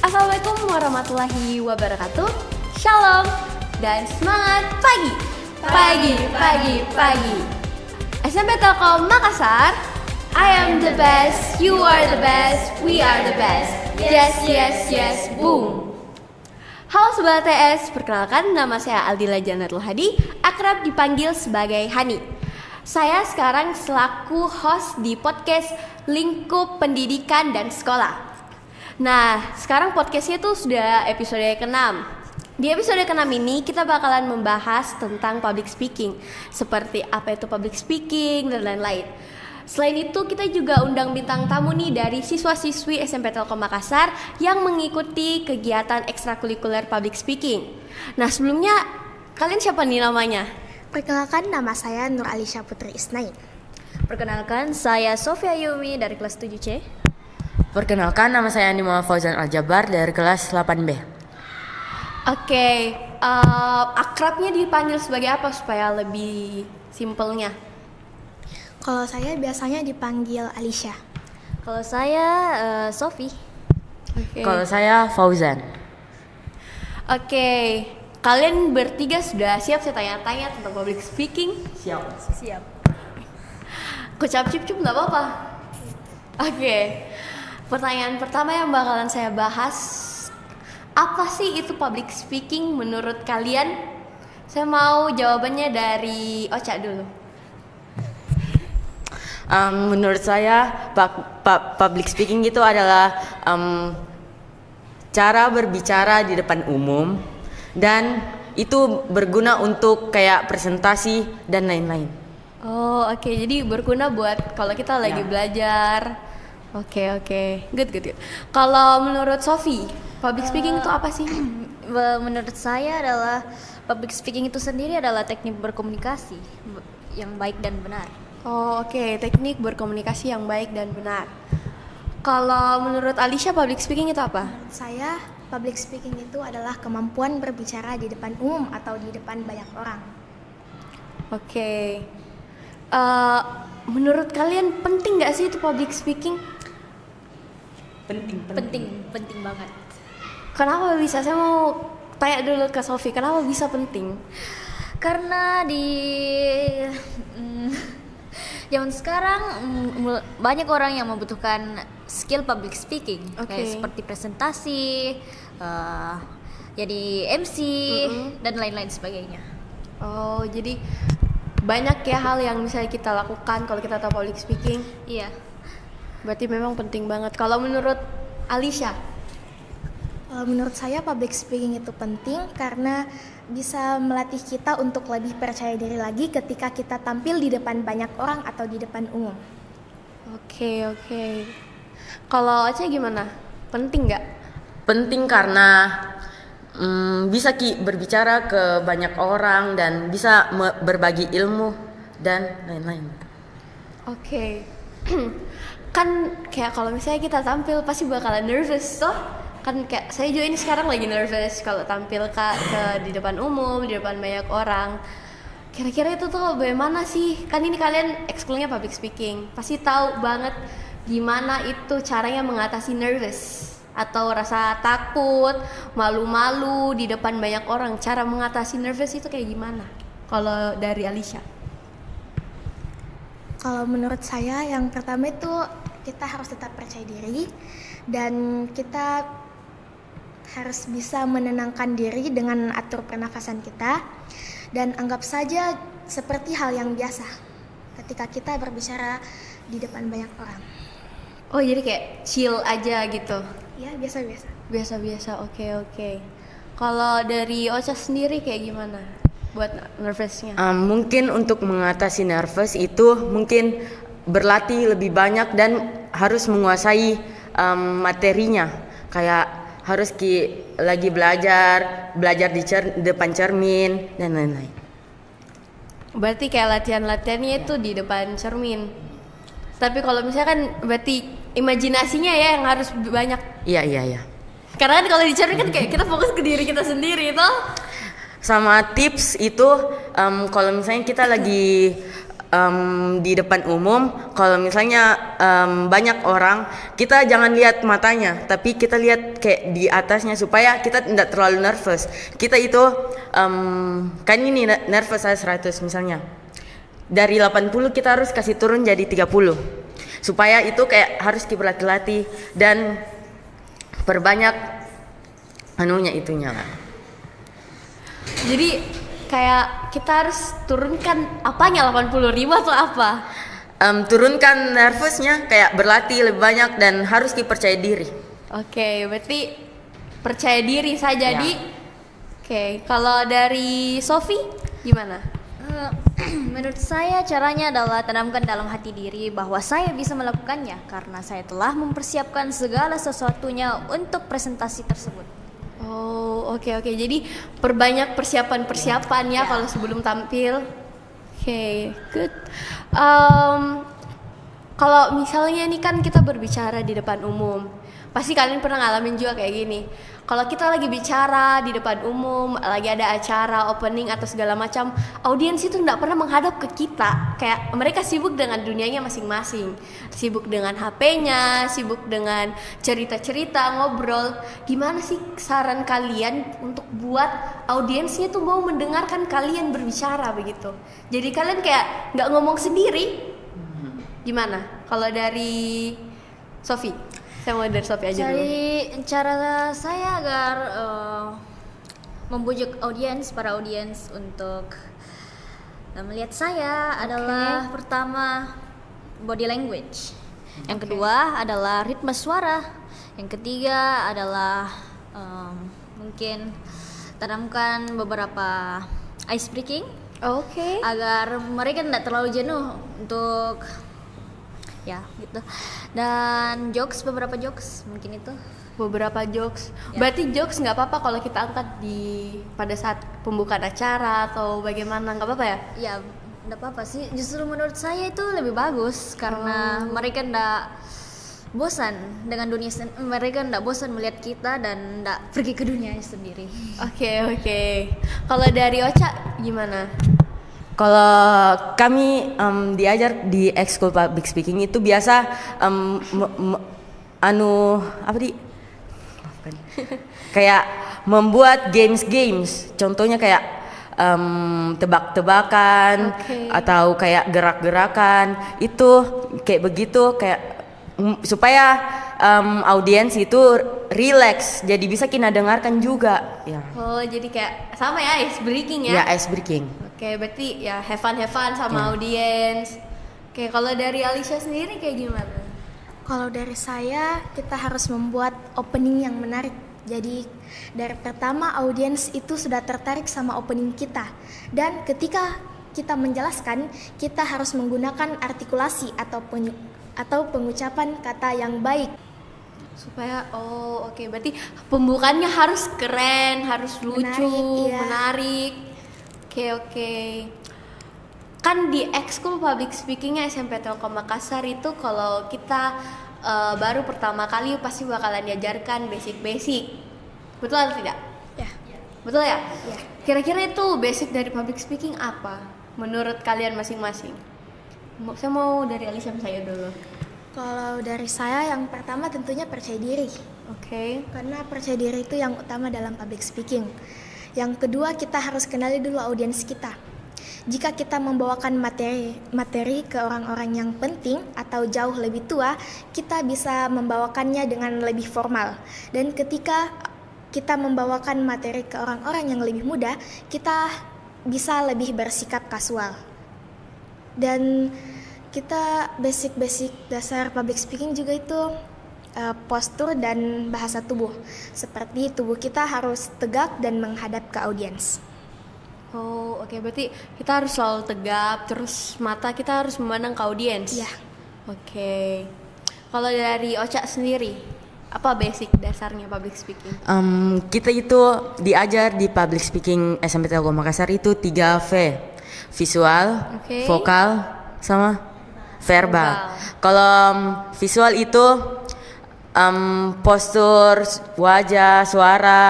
Assalamualaikum warahmatullahi wabarakatuh. Shalom dan semangat pagi. Pagi. SMP Telkom Makassar. I am the best, you are the best, we are the best. Yes, boom. Halo Sobat TS, perkenalkan nama saya Aldila Janatul Hadi, akrab dipanggil sebagai Hani. Saya sekarang selaku host di podcast Lingkup Pendidikan dan Sekolah. Nah, sekarang podcastnya tuh sudah episode ke-6. Di episode ke-6 ini kita bakalan membahas tentang public speaking, seperti apa itu public speaking dan lain-lain. Selain itu kita juga undang bintang tamu nih dari siswa-siswi SMP Telkom Makassar yang mengikuti kegiatan ekstrakurikuler public speaking. Nah, sebelumnya kalian siapa nih namanya? Perkenalkan, nama saya Nur Alisha Putri Isnain. Perkenalkan, saya Sofia Yumi dari kelas 7C. Perkenalkan, nama saya Nima Fauzan Aljabar dari kelas 8B. Oke, akrabnya dipanggil sebagai apa supaya lebih simpelnya? Kalau saya biasanya dipanggil Alisha. Kalau saya Sofi. Oke. Kalau saya Fauzan. Oke, kalian bertiga sudah siap saya tanya-tanya tentang public speaking? Siap. Kucap cip-cip nggak apa-apa? Oke, pertanyaan pertama yang bakalan saya bahas, apa sih itu public speaking menurut kalian? Saya mau jawabannya dari Ocha dulu. Menurut saya public speaking itu adalah cara berbicara di depan umum, dan itu berguna untuk kayak presentasi dan lain-lain. Oh, oke. Jadi berguna buat kalau kita lagi belajar. Oke. Good. Kalau menurut Sofi, public speaking itu apa sih? Menurut saya adalah public speaking itu sendiri adalah teknik berkomunikasi yang baik dan benar. Oh, oke. Teknik berkomunikasi yang baik dan benar. Kalau menurut Alisha, public speaking itu apa? Menurut saya, public speaking itu adalah kemampuan berbicara di depan umum atau di depan banyak orang. Oke. Menurut kalian penting nggak sih itu public speaking? Penting banget. Kenapa bisa? Saya mau tanya dulu ke Sofi, kenapa bisa penting? Karena di zaman sekarang banyak orang yang membutuhkan skill public speaking, kayak seperti presentasi, jadi MC dan lain-lain sebagainya. Oh, jadi banyak ya hal yang misalnya kita lakukan kalau kita tahu public speaking. Iya. Berarti memang penting banget. Kalau menurut Alisha? Menurut saya public speaking itu penting karena bisa melatih kita untuk lebih percaya diri lagi ketika kita tampil di depan banyak orang atau di depan umum. Oke. Kalau Ocha gimana? Penting nggak? Penting karena bisa berbicara ke banyak orang dan bisa berbagi ilmu dan lain-lain. Oke. Kan kayak kalau misalnya kita tampil pasti bakalan nervous toh? Kan kayak saya juga ini sekarang lagi nervous kalau tampil di depan umum, di depan banyak orang. Kira-kira itu tuh bagaimana sih? Kan ini kalian ekskulnya public speaking, pasti tahu banget gimana itu caranya mengatasi nervous atau rasa takut, malu-malu di depan banyak orang. Cara mengatasi nervous itu kayak gimana? Kalau dari Alisha? Kalau menurut saya yang pertama itu kita harus tetap percaya diri dan kita harus bisa menenangkan diri dengan atur pernafasan kita dan anggap saja seperti hal yang biasa ketika kita berbicara di depan banyak orang. Oh, jadi kayak chill aja gitu? Ya, biasa-biasa. Biasa-biasa, oke. Kalau dari Ocha sendiri kayak gimana buat nervousnya? Mungkin untuk mengatasi nervous itu mungkin berlatih lebih banyak dan harus menguasai materinya. Kayak harus lagi belajar di depan cermin dan lain-lain. Berarti kayak latihan-latihannya itu di depan cermin. Tapi kalau misalkan berarti imajinasinya ya yang harus banyak. Iya. Karena kan kalau di cermin kan kayak kita fokus ke diri kita sendiri toh. Sama tips itu kalau misalnya kita lagi di depan umum, kalau misalnya banyak orang, kita jangan lihat matanya, tapi kita lihat kayak di atasnya supaya kita tidak terlalu nervous. Kita itu kan ini nervous saya 100 misalnya. Dari 80 kita harus kasih turun jadi 30. Supaya itu kayak harus berlatih-latih dan perbanyak itunya kan. Jadi kayak kita harus turunkan apanya, 85 atau apa? Turunkan nervousnya, kayak berlatih lebih banyak dan harus dipercaya diri. Oke, berarti percaya diri saja. Ya. Oke, kalau dari Sofi gimana? Menurut saya caranya adalah tanamkan dalam hati diri bahwa saya bisa melakukannya karena saya telah mempersiapkan segala sesuatunya untuk presentasi tersebut. Oh, oke. Jadi perbanyak persiapan ya kalau sebelum tampil. Oke, good. Kalau misalnya nih kan kita berbicara di depan umum, pasti kalian pernah ngalamin juga kayak gini. Kalau kita lagi bicara di depan umum, lagi ada acara opening atau segala macam, audiens itu nggak pernah menghadap ke kita. Kayak mereka sibuk dengan dunianya masing-masing, sibuk dengan HP-nya, sibuk dengan cerita-cerita, ngobrol. Gimana sih saran kalian untuk buat audiensnya tuh mau mendengarkan kalian berbicara begitu? Jadi kalian kayak nggak ngomong sendiri. Gimana? Kalau dari Sofi? Saya mau dari Sofi aja dulu. Jadi cara saya agar membujuk para audiens untuk melihat saya adalah pertama body language, yang kedua adalah ritme suara, yang ketiga adalah mungkin tanamkan beberapa ice breaking, agar mereka tidak terlalu jenuh untuk ya gitu, dan beberapa jokes mungkin itu. Beberapa jokes. Berarti jokes nggak apa-apa kalau kita angkat pada saat pembukaan acara atau bagaimana, nggak apa-apa ya? Ya nggak apa-apa sih, justru menurut saya itu lebih bagus karena mereka nggak bosan dengan dunia, mereka nggak bosan melihat kita dan nggak pergi ke dunianya sendiri. Oke. Kalau dari Ocha gimana? Kalau kami diajar di ekskul public speaking itu biasa kayak membuat games. Contohnya kayak tebak-tebakan atau kayak gerak-gerakan. Itu kayak begitu, kayak supaya audiens itu relax, jadi bisa kita dengarkan juga ya. Oh, jadi kayak sama ya, ice breaking ya? Ya, ice breaking. Oke, berarti ya have fun sama audiens. Oke, kalau dari Alicia sendiri kayak gimana? Kalau dari saya, kita harus membuat opening yang menarik. Jadi dari pertama audiens itu sudah tertarik sama opening kita. Dan ketika kita menjelaskan, kita harus menggunakan artikulasi atau pengucapan kata yang baik. Supaya berarti pembukaannya harus keren, harus lucu, menarik. Oke. Kan di ekskul public speakingnya SMP Telkom Makassar itu kalau kita baru pertama kali pasti bakalan diajarkan basic. Betul atau tidak? Ya. Betul ya? Ya. Kira-kira itu basic dari public speaking apa menurut kalian masing-masing? Saya mau dari Alicia saya dulu. Kalau dari saya yang pertama tentunya percaya diri. Karena percaya diri itu yang utama dalam public speaking. Yang kedua, kita harus kenali dulu audiens kita. Jika kita membawakan materi ke orang-orang yang penting atau jauh lebih tua, kita bisa membawakannya dengan lebih formal. Dan ketika kita membawakan materi ke orang-orang yang lebih muda, kita bisa lebih bersikap kasual. Dan kita basic dasar public speaking juga itu postur dan bahasa tubuh. Seperti tubuh kita harus tegak dan menghadap ke audiens. Berarti kita harus selalu tegap, terus mata kita harus memandang ke audiens. Iya. Kalau dari Ocha sendiri, apa basic dasarnya public speaking? Kita itu diajar di public speaking SMP Telkom Makassar itu 3V. Visual, vokal, sama verbal. Kalau visual itu postur, wajah, suara.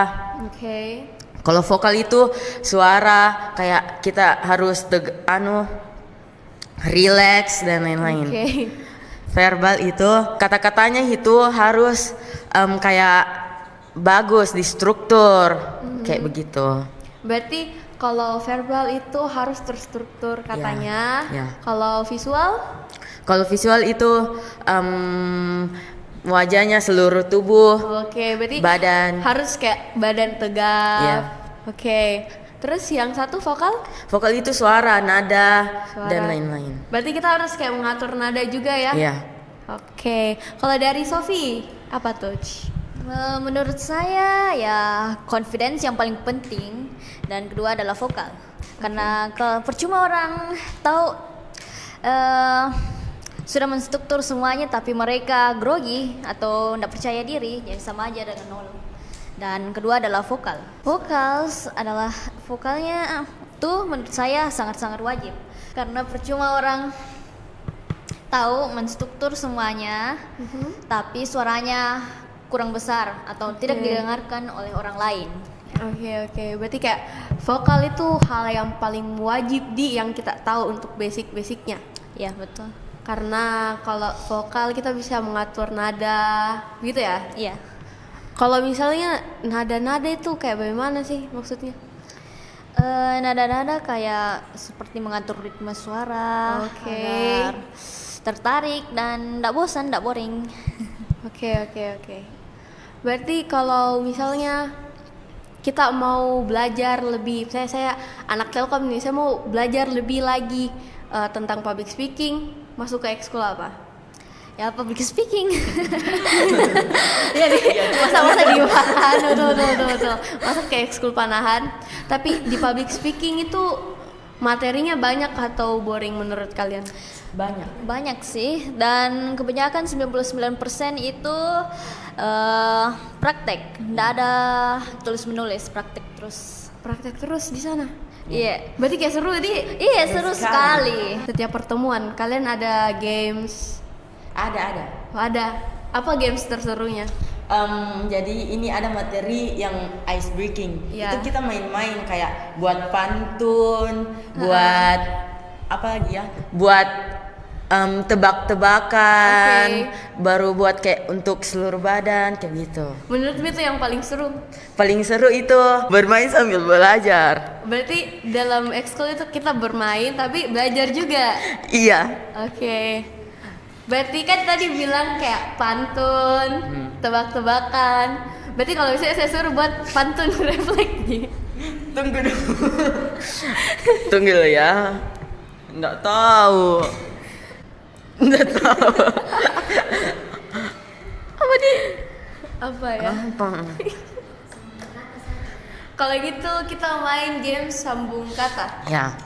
Kalau vokal itu suara, kayak kita harus relax dan lain-lain. Oke. Verbal itu kata-katanya itu harus kayak bagus di struktur kayak begitu. Berarti kalau verbal itu harus terstruktur katanya. Ya. Kalau visual? Kalau visual itu wajahnya, seluruh tubuh, Oke, berarti badan. harus kayak badan tegap. Iya. Oke. Terus yang satu vokal? Vokal itu suara, nada, Suara. dan lain-lain. Berarti kita harus kayak mengatur nada juga ya? Iya. Oke. Kalau dari Sofi, apa tuh? Menurut saya ya confidence yang paling penting, dan kedua adalah vokal. Karena percuma orang tahu sudah menstruktur semuanya tapi mereka grogi atau tidak percaya diri, jadi sama aja dengan nol. Dan kedua adalah vokal. Vokalnya tuh menurut saya sangat-sangat wajib. Karena percuma orang tahu menstruktur semuanya tapi suaranya kurang besar atau tidak didengarkan oleh orang lain. Oke. Berarti kayak vokal itu hal yang paling wajib yang kita tahu untuk basic-basicnya. Ya, betul. Karena kalau vokal kita bisa mengatur nada, gitu ya? Iya. Kalau misalnya nada-nada itu kayak bagaimana sih maksudnya? Nada-nada kayak seperti mengatur ritme suara Oke. agar tertarik dan tidak bosan, tidak boring. Oke. Berarti kalau misalnya kita mau belajar lebih, saya anak Telkom nih, saya mau belajar lebih lagi tentang public speaking, masuk ke ekskul apa? Ya, public speaking. Ya masa di Panahan, betul. Masuk ke ekskul Panahan. Tapi di public speaking itu materinya banyak atau boring menurut kalian? Banyak sih, dan kebanyakan 99% itu praktek. Tidak ada tulis menulis, praktek terus. Praktek terus di sana. Iya. Berarti kayak seru Iya, seru sekali. Setiap pertemuan kalian ada games. Ada. Ada. Apa games terserunya? Jadi ini ada materi yang ice breaking. Iya. Itu kita main-main kayak buat pantun, buat apa lagi ya? Buat tebak-tebakan, baru buat kayak untuk seluruh badan kayak gitu. Menurutmu itu yang paling seru? Paling seru itu bermain sambil belajar. Berarti dalam ekskul itu kita bermain tapi belajar juga. Iya. Oke. Berarti kan tadi bilang kayak pantun, tebak-tebakan. Berarti kalau misalnya saya suruh buat pantun refleks nih. Tunggu dulu. Tunggu dulu ya. Nggak tahu. Apa ya? Kalau gitu kita main game sambung kata. Ya.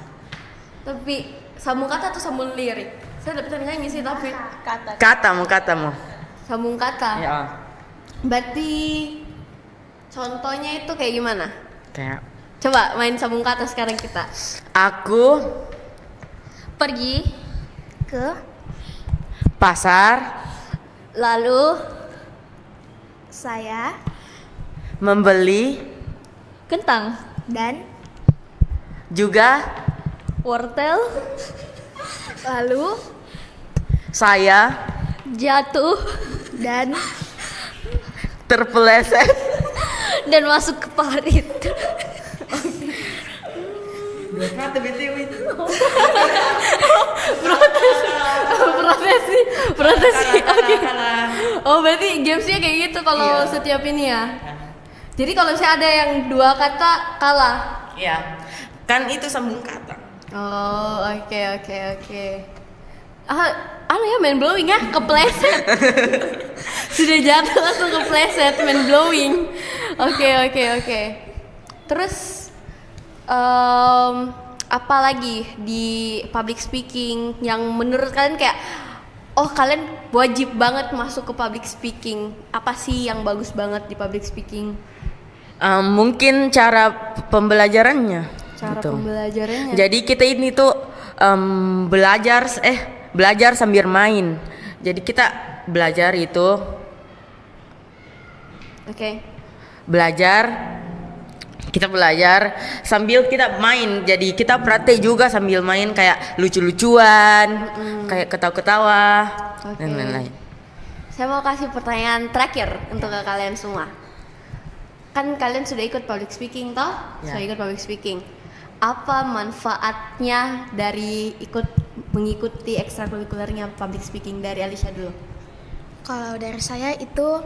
Tapi sambung kata atau sambung lirik? Saya udah pernah nyanyi sih tapi Katamu. sambung kata. Ya. Berarti contohnya itu kayak gimana? Kayak Coba main sambung kata sekarang kita. aku Pergi, Ke pasar lalu saya membeli kentang, dan juga wortel, lalu saya jatuh, dan terpeleset dan masuk ke parit. Protesi. Oke. Oh, berarti gamesnya kayak gitu kalau setiap ini ya. Jadi kalau misalnya ada yang dua kata kalah. ya kan itu sambung kata. Oh, oke. Anu ya main blowing ya, kepleset. Sudah jatuh langsung kepleset main blowing. Oke. Terus apa lagi di public speaking yang menurut kalian kayak kalian wajib banget masuk ke public speaking? Apa sih yang bagus banget di public speaking? Mungkin cara pembelajarannya. Cara gitu. pembelajarannya. Jadi kita ini tuh belajar sambil main. Jadi kita belajar itu Oke. belajar kita belajar sambil kita main. Jadi kita praktek juga sambil main, kayak lucu-lucuan, kayak ketawa-ketawa dan lain-lain. Saya mau kasih pertanyaan terakhir untuk ke kalian semua. Kan kalian sudah ikut public speaking toh? Ya. Sudah ikut public speaking. Apa manfaatnya dari mengikuti ekstrakurikulernya public speaking? Dari Alicia dulu. Kalau dari saya itu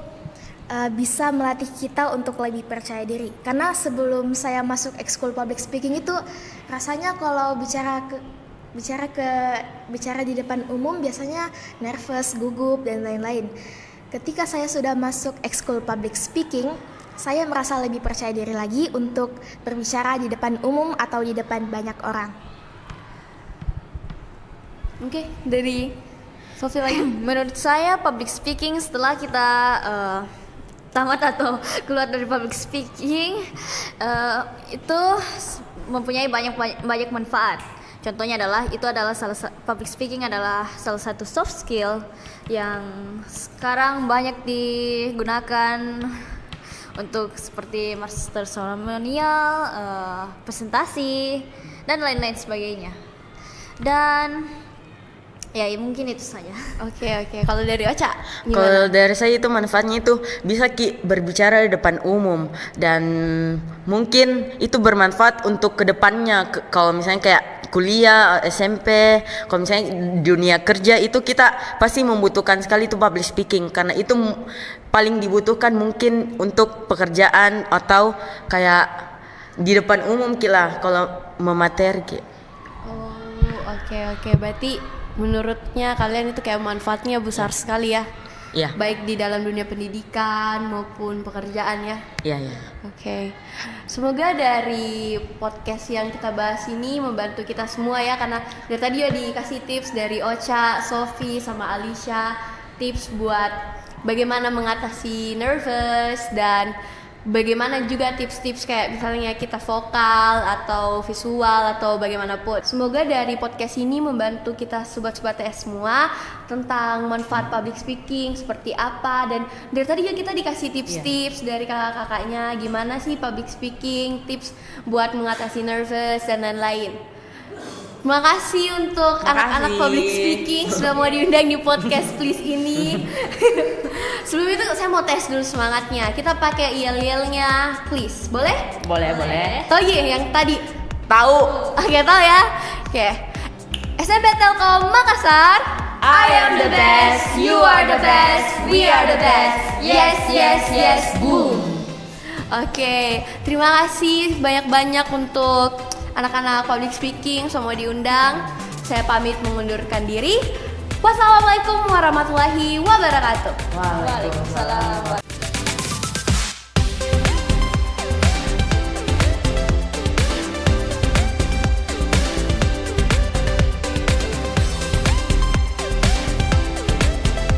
bisa melatih kita untuk lebih percaya diri. Karena sebelum saya masuk ekskul public speaking itu rasanya kalau bicara di depan umum biasanya nervous, gugup dan lain-lain. Ketika saya sudah masuk ekskul public speaking, saya merasa lebih percaya diri lagi untuk berbicara di depan umum atau di depan banyak orang. Oke, dari Sophie lagi. Menurut saya public speaking setelah kita tamat atau keluar dari public speaking itu mempunyai banyak manfaat. Contohnya adalah public speaking adalah salah satu soft skill yang sekarang banyak digunakan untuk seperti master seremonial, presentasi dan lain-lain sebagainya. Dan ya mungkin itu saja. Oke. Kalau dari Ocha gimana? Kalau dari saya itu manfaatnya itu bisa berbicara di depan umum, dan mungkin itu bermanfaat untuk kedepannya. Kalau misalnya kayak kuliah, SMP, kalau misalnya dunia kerja itu kita pasti membutuhkan sekali itu public speaking, karena itu paling dibutuhkan mungkin untuk pekerjaan atau kayak di depan umum kita kalau memateri. Oke. Berarti menurutnya kalian itu kayak manfaatnya besar sekali ya? Iya. Baik di dalam dunia pendidikan maupun pekerjaan ya? Iya. Oke. Semoga dari podcast yang kita bahas ini membantu kita semua ya, karena dari tadi ya dikasih tips dari Ocha, Sophie, sama Alicia, tips buat bagaimana mengatasi nervous dan bagaimana juga tips-tips kayak misalnya kita vokal atau visual atau bagaimanapun. Semoga dari podcast ini membantu kita sobat-sobat TS semua tentang manfaat public speaking seperti apa, dan dari tadi ya kita dikasih tips-tips dari kakak-kakaknya gimana sih public speaking, tips buat mengatasi nervous dan lain-lain. Terima kasih untuk anak-anak public speaking sudah mau diundang di podcast please ini. Sebelum itu saya mau tes dulu semangatnya. Kita pakai yel-yelnya please. Boleh? Boleh. Tahu ya yang tadi? Tahu. Oke, tahu ya. Oke. SMP Telkom Makassar. I am the best, you are the best, we are the best. Yes, boom. Oke, terima kasih banyak-banyak untuk anak-anak public speaking semua diundang. Saya pamit mengundurkan diri. Wassalamualaikum warahmatullahi wabarakatuh. Waalaikumsalam.